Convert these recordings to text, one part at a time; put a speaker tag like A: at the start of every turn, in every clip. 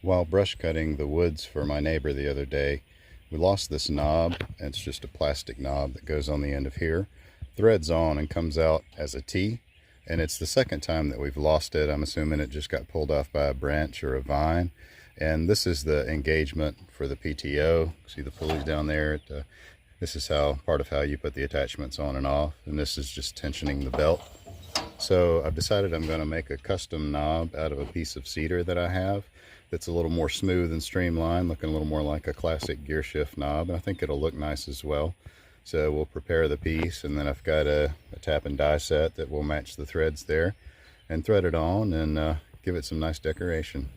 A: While brush cutting the woods for my neighbor the other day, we lost this knob. It's just a plastic knob that goes on the end of here, threads on and comes out as a T. And it's the second time that we've lost it. I'm assuming it just got pulled off by a branch or a vine. And this is the engagement for the PTO. See the pulleys down there? This is part of how you put the attachments on and off. And this is just tensioning the belt. So I've decided I'm going to make a custom knob out of a piece of cedar that I have that's a little more smooth and streamlined, looking a little more like a classic gear shift knob. And I think it'll look nice as well. So we'll prepare the piece, and then I've got a tap and die set that will match the threads there, and thread it on and give it some nice decoration.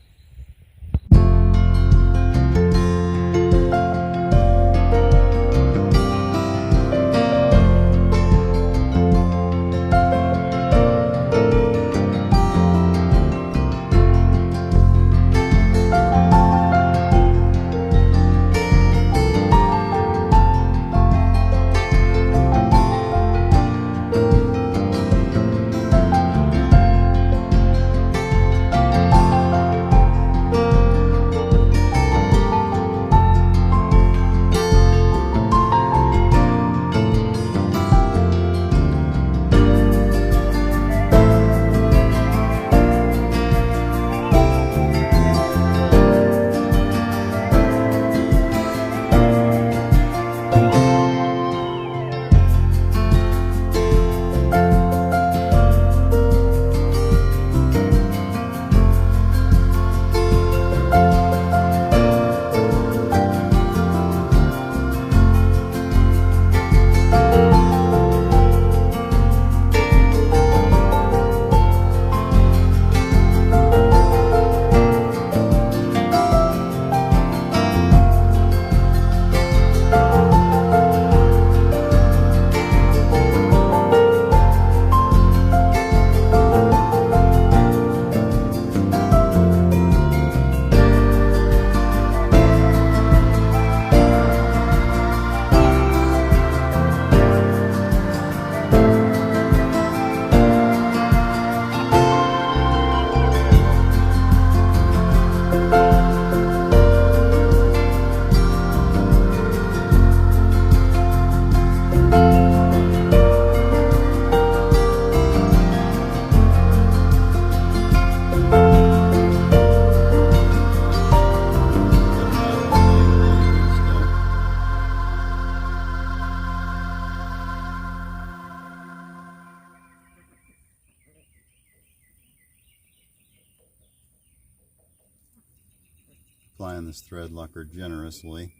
A: Applying this thread locker generously.